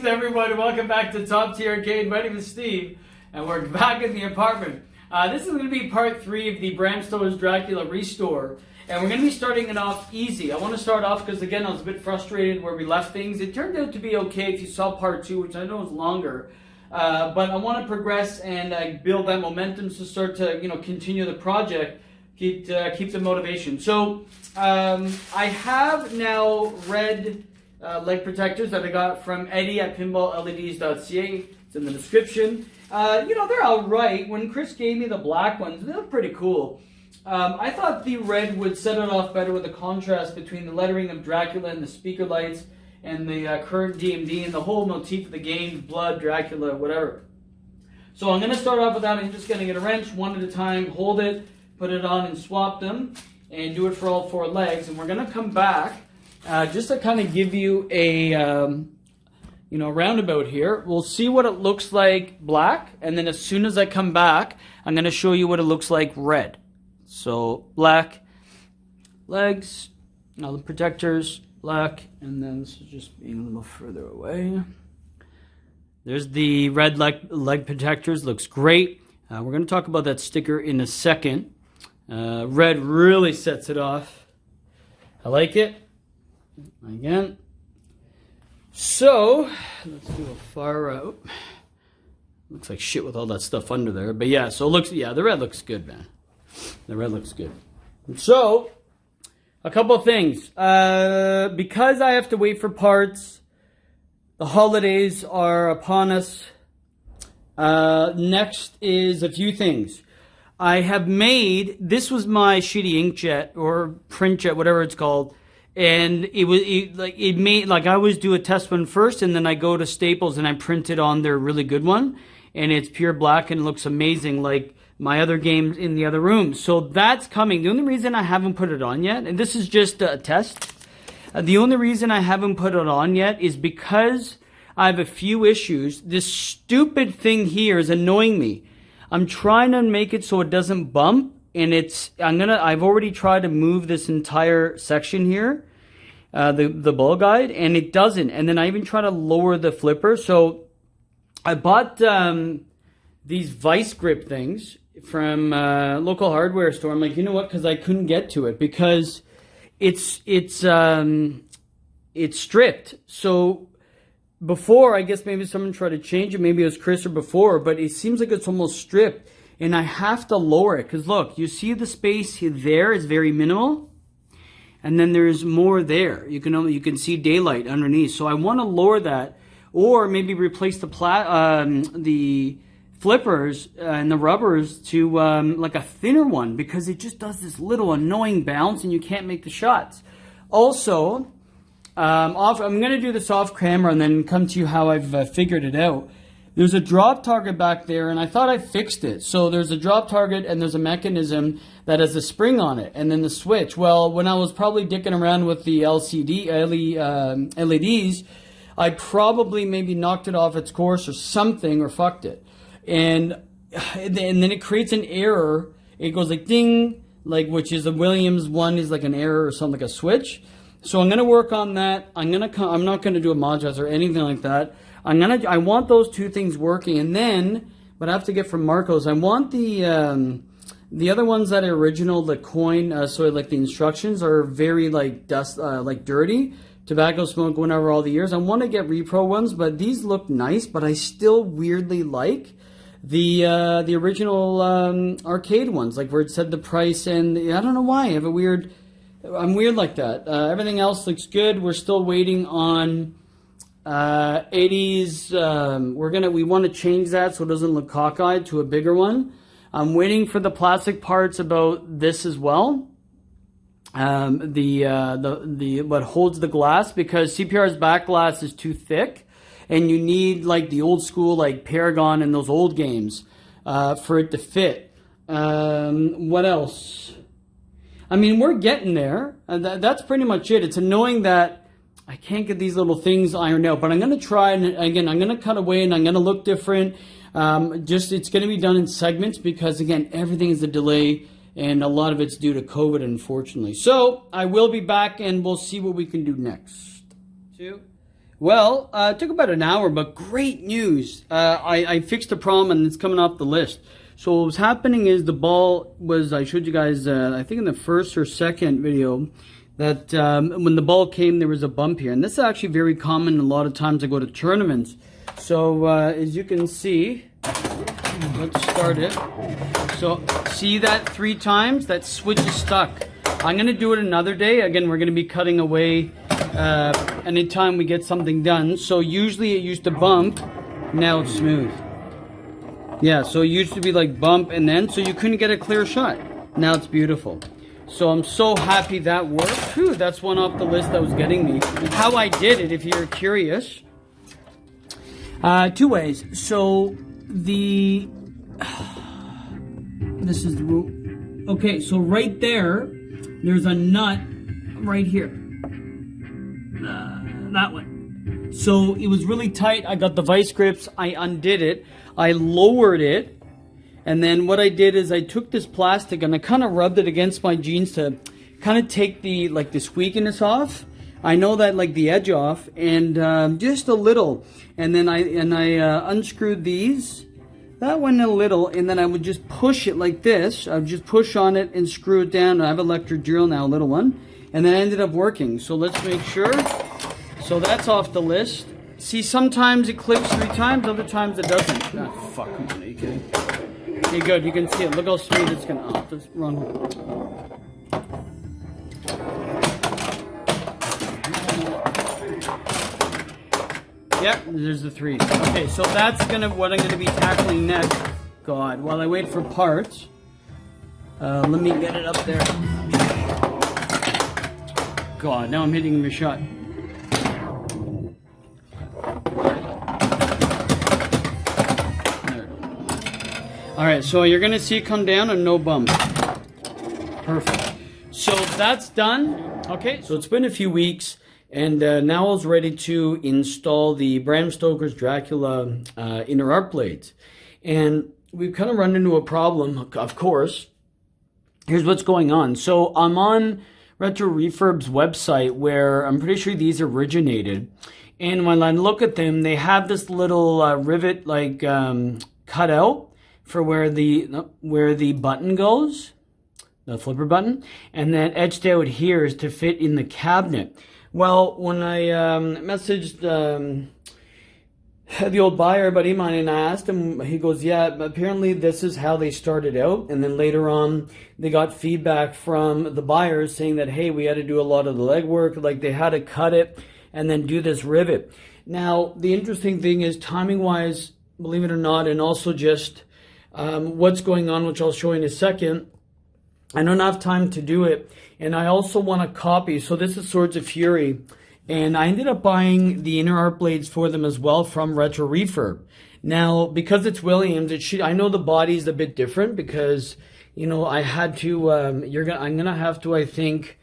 Greetings everyone, welcome back to Top Tier Arcade. My name is Steve, and we're back in the apartment. This is going to be part 3 of the Bram Stoker's Dracula restore, and we're going to be starting it off easy. I want to start off because, again, I was a bit frustrated where we left things. It turned out to be okay if you saw part 2, which I know is longer, but I want to progress and build that momentum to start to, continue the project, keep the motivation. So, I have now red leg protectors that I got from Eddie at pinballleds.ca. It's in the description. They're alright. When Chris gave me the black ones, they look pretty cool. I thought the red would set it off better with the contrast between the lettering of Dracula and the speaker lights and the current DMD and the whole motif of the game, blood, Dracula, whatever. So I'm going to start off with that. I'm just going to get a wrench one at a time, hold it, put it on and swap them, and do it for all 4 legs. And we're going to come back just to kind of give you a roundabout here. We'll see what it looks like black, and then as soon as I come back, I'm going to show you what it looks like red. So black legs, now the protectors, black, and then this is just being a little further away. There's the red leg protectors, looks great. We're going to talk about that sticker in a second. Red really sets it off. I like it. Again. So, let's do a far out. Looks like shit with all that stuff under there. But yeah, so it looks, the red looks good, man. The red looks good. So, a couple of things. Because I have to wait for parts, the holidays are upon us. Next is a few things. I have made, this was my shitty inkjet or printjet, whatever it's called. And I always do a test one first, and then I go to Staples and I print it on their really good one, and it's pure black and it looks amazing, like my other games in the other room. So that's coming. The only reason I haven't put it on yet, and this is just a test, the only reason I haven't put it on yet is because I have a few issues. This stupid thing here is annoying me. I'm trying to make it so it doesn't bump. And I've already tried to move this entire section here, the ball guide, and it doesn't. And then I even try to lower the flipper. So I bought these vice grip things from a local hardware store. I'm like, you know what? Because I couldn't get to it because it's stripped. So before, I guess maybe someone tried to change it. Maybe it was Chris or before, but it seems like it's almost stripped. And I have to lower it because look, you see the space there is very minimal, and then there's more there. You can see daylight underneath. So I want to lower that, or maybe replace the flippers and the rubbers to like a thinner one because it just does this little annoying bounce and you can't make the shots. Also, I'm going to do this off camera and then come to you how I've figured it out. There's a drop target back there, and I thought I fixed it. So there's a drop target, and there's a mechanism that has a spring on it, and then the switch. Well, when I was probably dicking around with the LEDs, I probably maybe knocked it off its course or something, or fucked it. And then it creates an error. It goes like ding, which is a Williams one is like an error or something, like a switch. So I'm going to work on that. I'm not going to do a mod test or anything like that. I want those two things working, and then what I have to get from Marcos, I want the other ones that are original, the coin, the instructions are very dirty, tobacco smoke, whenever all the years. I want to get repro ones, but these look nice, but I still weirdly like the original arcade ones, like where it said the price, and I don't know why. I'm weird like that. Everything else looks good. We're still waiting on 80s, we want to change that so it doesn't look cockeyed to a bigger one. I'm waiting for the plastic parts about this as well. What holds the glass, because CPR's Backglass is too thick, and you need like the old school like Paragon and those old games for it to fit. What else? I mean, we're getting there. That's pretty much it. It's annoying that I can't get these little things ironed out, but I'm going to try, and again, I'm going to cut away, and I'm going to look different. It's going to be done in segments because, again, everything is a delay, and a lot of it's due to COVID, unfortunately. So I will be back, and we'll see what we can do next. Well, it took about an hour, but great news. I fixed the problem and it's coming off the list. So what was happening is the ball was, I showed you guys, I think in the first or second video, that when the ball came, there was a bump here. And this is actually very common a lot of times I go to tournaments. So as you can see, let's start it. So see that 3 times? That switch is stuck. I'm going to do it another day. Again, we're going to be cutting away anytime we get something done. So usually it used to bump, now it's smooth. Yeah, so it used to be like bump and then, so you couldn't get a clear shot. Now it's beautiful. So I'm so happy that worked. Whew, that's one off the list that was getting me. How I did it, if you're curious. 2 ways. So this is the rule. Okay, so right there, there's a nut right here. That one. So it was really tight. I got the vice grips. I undid it. I lowered it. And then what I did is I took this plastic and I kind of rubbed it against my jeans to kind of take the squeakiness off. I know that like the edge off, and just a little. And then I unscrewed these. That went a little, and then I would just push it like this. I would just push on it and screw it down. I have an electric drill now, a little one. And then it ended up working. So let's make sure. So that's off the list. See, sometimes it clicks 3 times, other times it doesn't. Ah, fuck, are you kidding? Okay, good, you can see it. Look how smooth it's gonna, oh, that's wrong. Yep, there's the 3. Okay, so that's what I'm gonna be tackling next. God, while I wait for parts, let me get it up there. God, now I'm hitting the shot. Alright, so you're gonna see it come down and no bump. Perfect. So that's done. Okay, so it's been a few weeks, and now I was ready to install the Bram Stoker's Dracula inner arc blades. And we've kind of run into a problem, of course. Here's what's going on. So I'm on Retro Refurb's website where I'm pretty sure these originated. And when I look at them, they have this little rivet like cut out for where the button goes, the flipper button, and then etched out here is to fit in the cabinet. Well, when I messaged the old buyer buddy of mine and I asked him, he goes, yeah, apparently this is how they started out, and then later on they got feedback from the buyers saying that, hey, we had to do a lot of the legwork, like they had to cut it and then do this rivet. Now, the interesting thing is timing-wise, believe it or not, and also just what's going on, which I'll show you in a second. I don't have time to do it, and I also want a copy. So this is Swords of Fury, and I ended up buying the inner arc blades for them as well from Retro Refurb. Now, because it's Williams, I know the body's a bit different because, you know, I had to. I'm gonna have to, I think,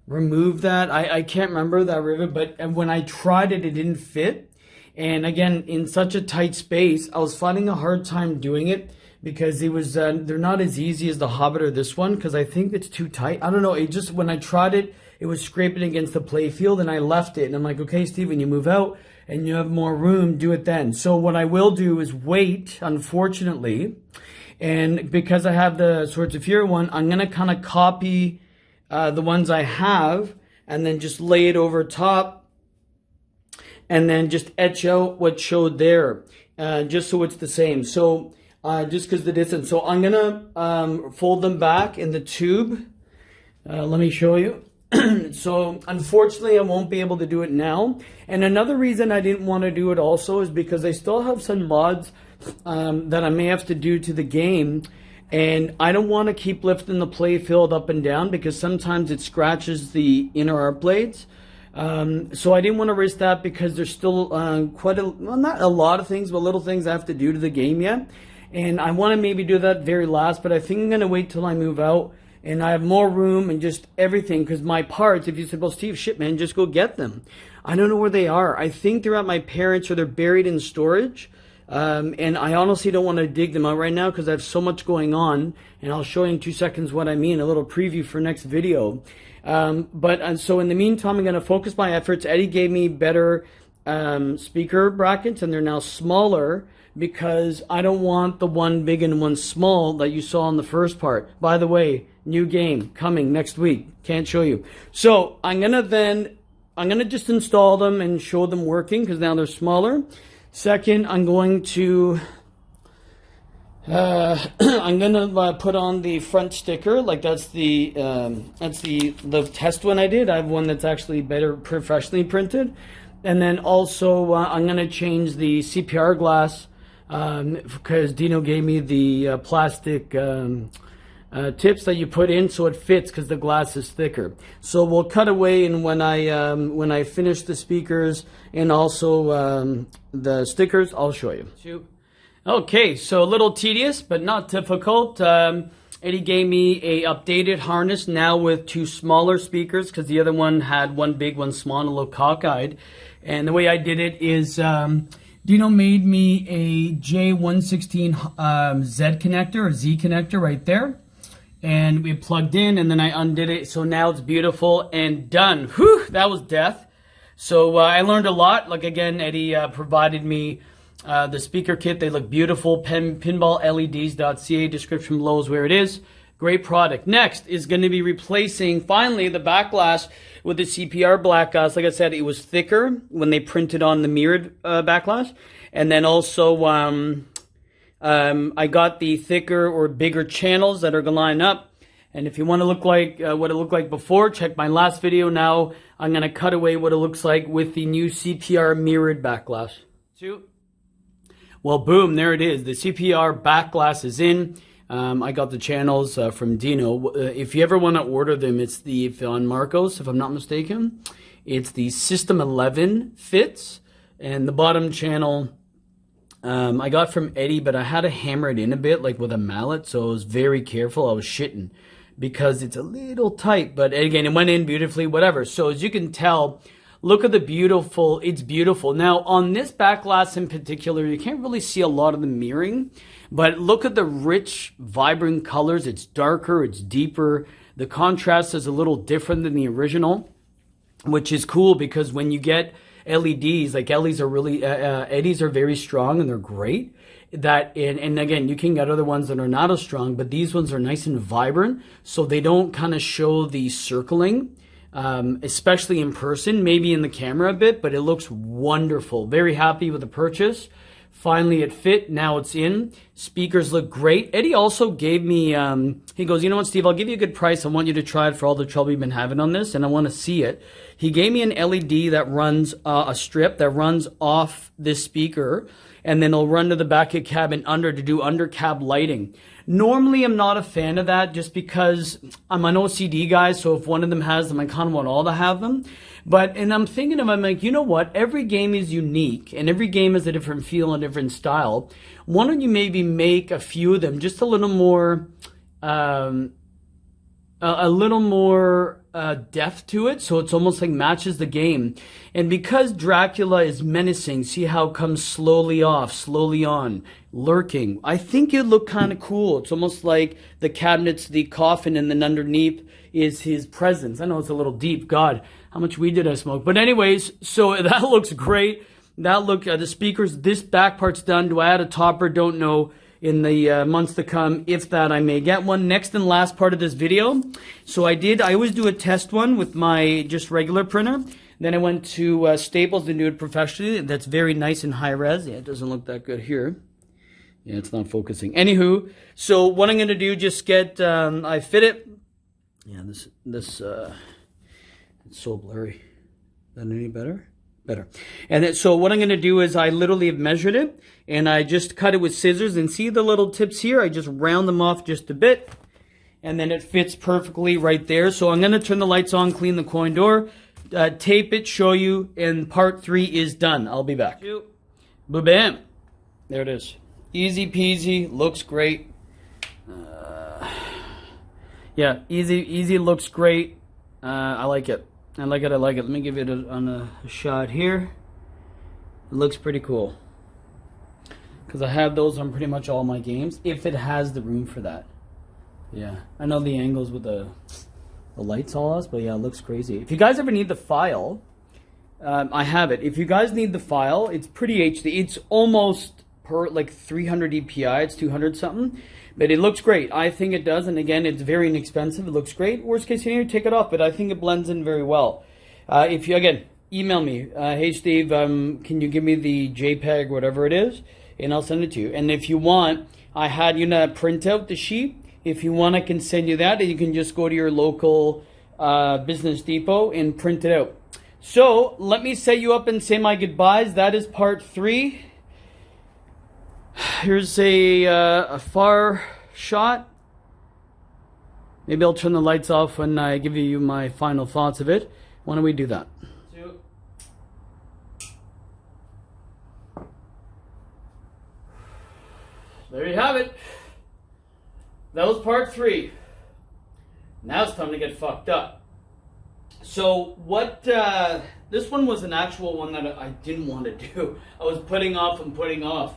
remove that. I can't remember that rivet, but when I tried it, it didn't fit. And again, in such a tight space, I was finding a hard time doing it. Because it was, they're not as easy as the Hobbit or this one, because I think it's too tight. I don't know, it just, when I tried it, it was scraping against the play field, and I left it. And I'm like, okay, Steve, when you move out and you have more room, do it then. So what I will do is wait, unfortunately. And because I have the Swords of Fury one, I'm going to kind of copy the ones I have, and then just lay it over top, and then just etch out what showed there, just so it's the same. So, just because the distance. So I'm going to fold them back in the tube. Let me show you. So unfortunately, I won't be able to do it now. And another reason I didn't want to do it also is because I still have some mods that I may have to do to the game. And I don't want to keep lifting the play field up and down because sometimes it scratches the inner arc blades. So I didn't want to risk that because there's still not a lot of things, but little things I have to do to the game yet. And I want to maybe do that very last, but I think I'm going to wait till I move out and I have more room and just everything. Because my parts, if you said, well, Steve, shit, man, just go get them. I don't know where they are. I think they're at my parents' or they're buried in storage. And I honestly don't want to dig them out right now because I have so much going on. And I'll show you in 2 seconds what I mean, a little preview for next video. So in the meantime, I'm going to focus my efforts. Eddie gave me better speaker brackets, and they're now smaller because I don't want the one big and one small that you saw in the first part. By the way, new game coming next week. Can't show you. So I'm gonna just install them and show them working because now they're smaller. Second, I'm going to put on the front sticker. Like that's the test one I did. I have one that's actually better professionally printed. And then also I'm gonna change the CPR glass because Dino gave me the plastic tips that you put in so it fits because the glass is thicker. So we'll cut away, and when I finish the speakers and also the stickers, I'll show you. Okay, so a little tedious, but not difficult. Eddie gave me a updated harness now with 2 smaller speakers because the other one had one big, one small, and a little cockeyed. And the way I did it is Dino made me a J116 Z connector, or Z connector right there. And we plugged in, and then I undid it. So now it's beautiful and done. Whew, that was death. So I learned a lot. Like again, Eddie provided me the speaker kit. They look beautiful. Pinballleds.ca. Description below is where it is. Great product. Next is going to be replacing, finally, the backglass with the CPR black glass. Like I said, it was thicker when they printed on the mirrored backglass. And then also I got the thicker or bigger channels that are going to line up. And if you want to look like what it looked like before, check my last video. Now I'm going to cut away what it looks like with the new CPR mirrored backglass. Well, boom, there it is. The CPR backglass is in. I got the channels from Dino. If you ever want to order them, it's the on Marcos, if I'm not mistaken. It's the System 11 fits, and the bottom channel I got from Eddie, but I had to hammer it in a bit, like with a mallet, so I was very careful. I was shitting because it's a little tight, but again, it went in beautifully, whatever. So as you can tell, look at the beautiful, it's beautiful. Now, on this backglass in particular, you can't really see a lot of the mirroring, but look at the rich, vibrant colors. It's darker, it's deeper. The contrast is a little different than the original, which is cool because when you get LEDs, like LEDs are really, Eddies are very strong and they're great. And again, you can get other ones that are not as strong, but these ones are nice and vibrant, so they don't kind of show the circling. Especially in person, maybe in the camera a bit, but it looks wonderful. Very happy with the purchase. Finally, it fit. Now it's in. Speakers look great. Eddie also gave me, he goes, you know what, Steve, I'll give you a good price. I want you to try it for all the trouble you've been having on this, and I want to see it. He gave me an LED that runs a strip that runs off this speaker, and then it'll run to the back of the cab and under to do under cab lighting. Normally, I'm not a fan of that just because I'm an OCD guy, so if one of them has them, I kind of want all to have them. And I'm thinking I'm like, you know what? Every game is unique, and every game has a different feel and different style. Why don't you maybe make a few of them just a little more, depth to it, so it's almost like matches the game. And because Dracula is menacing, see how it comes slowly off, slowly on, lurking. I think it look kind of cool. It's almost like the cabinet's the coffin, and then underneath is his presence. I know it's a little deep. God, how much weed did I smoke? But anyways, so that looks great. That look, the speakers, this back part's done. Do I add a topper? Don't know. In the months to come, if that, I may get one. Next and last part of this video. So I always do a test one with my just regular printer. Then I went to Staples to do it professionally. That's very nice and high res. Yeah, it doesn't look that good here. Yeah, it's not focusing. Anywho, so what I'm going to do, just get, I fit it. Yeah, it's so blurry. Is that any better? Better. And then, so what I'm going to do is I literally have measured it, and I just cut it with scissors, and see the little tips here? I just round them off just a bit, and then it fits perfectly right there. So I'm going to turn the lights on, clean the coin door, tape it, show you, and part 3 is done. I'll be back. Boom-bam. There it is. Easy peasy. Looks great. Yeah, easy looks great. I like it. I like it. Let me give it a shot here. It looks pretty cool. Because I have those on pretty much all my games, if it has the room for that. Yeah, I know the angles with the lights all us, but yeah, it looks crazy. If you guys ever need the file, I have it. If you guys need the file, it's pretty HD. It's almost per like 300 DPI. It's 200 something, but it looks great. I think it does, and again, it's very inexpensive. It looks great. Worst case scenario, take it off, but I think it blends in very well. If you, again, email me. Hey, Steve, can you give me the JPEG, whatever it is, and I'll send it to you. And if you want, I had you know print out the sheet. If you want, I can send you that, and you can just go to your local Business Depot and print it out. So let me set you up and say my goodbyes. That is part 3. Here's a far shot. Maybe I'll turn the lights off when I give you my final thoughts of it. Why don't we do that? There you have it. That was part 3. Now it's time to get fucked up. So what, this one was an actual one that I didn't want to do. I was putting off and putting off.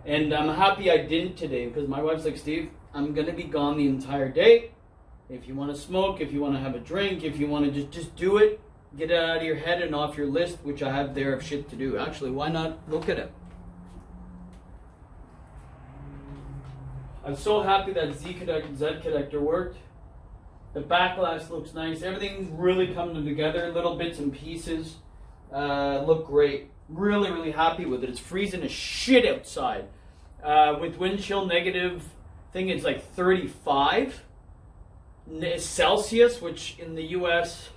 And I'm happy I didn't today because my wife's like, Steve, I'm going to be gone the entire day. If you want to smoke, if you want to have a drink, if you want to just do it, get it out of your head and off your list, which I have there of shit to do. Actually, why not look at it? I'm so happy that Z connector worked. The Backglass looks nice. Everything's really coming together. Little bits and pieces look great. Really, really happy with it. It's freezing as shit outside. With wind chill negative, I think it's like 35 Celsius, which in the US,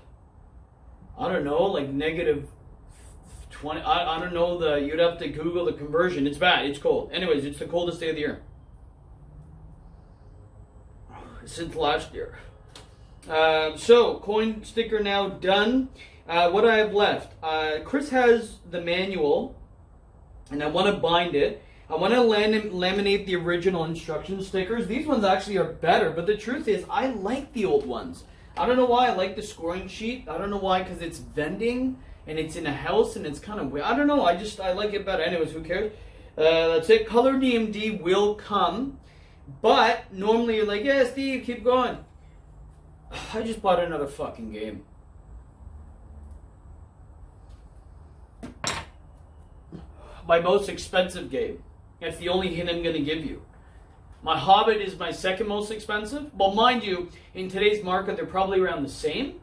I don't know, like negative 20. I don't know, you'd have to Google the conversion. It's bad. It's cold. Anyways, it's the coldest day of the year since last year. So, coin sticker now done. What I have left, Chris has the manual, and I want to bind it. I want to laminate the original instruction stickers. These ones actually are better, but the truth is, I like the old ones. I don't know why I like the scoring sheet. I don't know why, because it's vending, and it's in a house, and it's kind of weird. I don't know, I like it better. Anyways, who cares? That's it. Color DMD will come, but normally you're like, yeah, Steve, keep going. I just bought another fucking game. My most expensive game. That's the only hint I'm going to give you. My Hobbit is my second most expensive. Well, mind you, in today's market, they're probably around the same.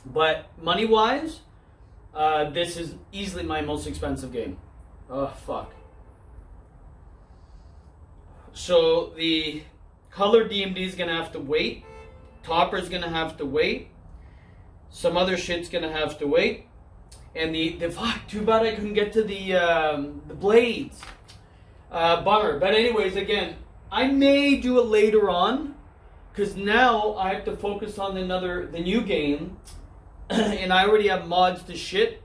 But money-wise, this is easily my most expensive game. Oh, fuck. So the color DMD is going to have to wait. Topper's going to have to wait. Some other shit's going to have to wait. And the fuck, too bad I couldn't get to the blades. Bummer. But anyways, again, I may do it later on, because now I have to focus on the new game, and I already have mods to shit.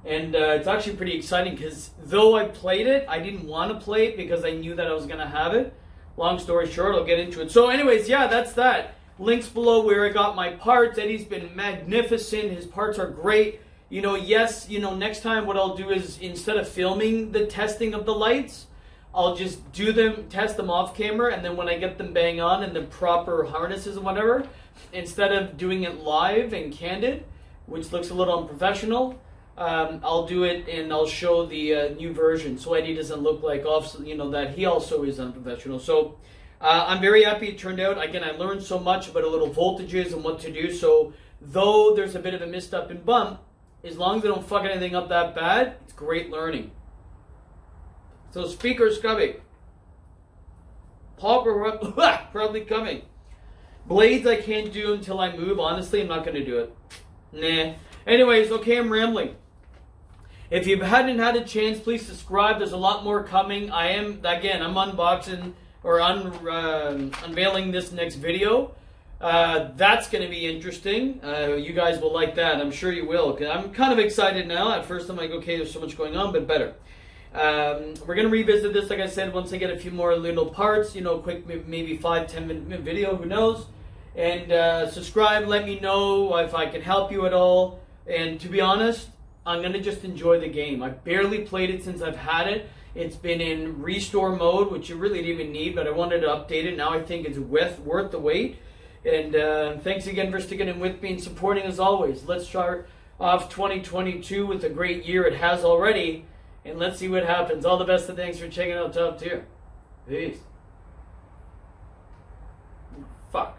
And it's actually pretty exciting, because though I played it, I didn't want to play it because I knew that I was going to have it. Long story short, I'll get into it. So anyways, yeah, that's that. Links below where I got my parts. Eddie's been magnificent. His parts are great. You know, yes, you know, next time what I'll do is, instead of filming the testing of the lights, I'll just test them off camera, and then when I get them bang on and the proper harnesses and whatever, instead of doing it live and candid, which looks a little unprofessional, I'll do it and I'll show the new version, so Eddie doesn't look like that he also is unprofessional. So I'm very happy it turned out. Again, I learned so much about a little voltages and what to do. So though there's a bit of a missed up and bump, as long as I don't fuck anything up that bad, it's great learning. So speakers coming. Popper probably coming. Blades I can't do until I move. Honestly, I'm not going to do it. Nah. Anyways, okay, I'm rambling. If you hadn't had a chance, please subscribe. There's a lot more coming. I'm unboxing or unveiling this next video. That's going to be interesting. You guys will like that. I'm sure you will. Cause I'm kind of excited now. At first I'm like, okay, there's so much going on, but better. We're going to revisit this, like I said, once I get a few more little parts, quick, maybe 5-10 minute video, who knows. And subscribe, let me know if I can help you at all. And to be honest, I'm going to just enjoy the game. I barely played it since I've had it. It's been in restore mode, which you really didn't even need, but I wanted to update it. Now I think it's worth the wait. And thanks again for sticking in with me and supporting as always. Let's start off 2022 with a great year it has already. And let's see what happens. All the best and thanks for checking out Top Tier. Peace. Fuck.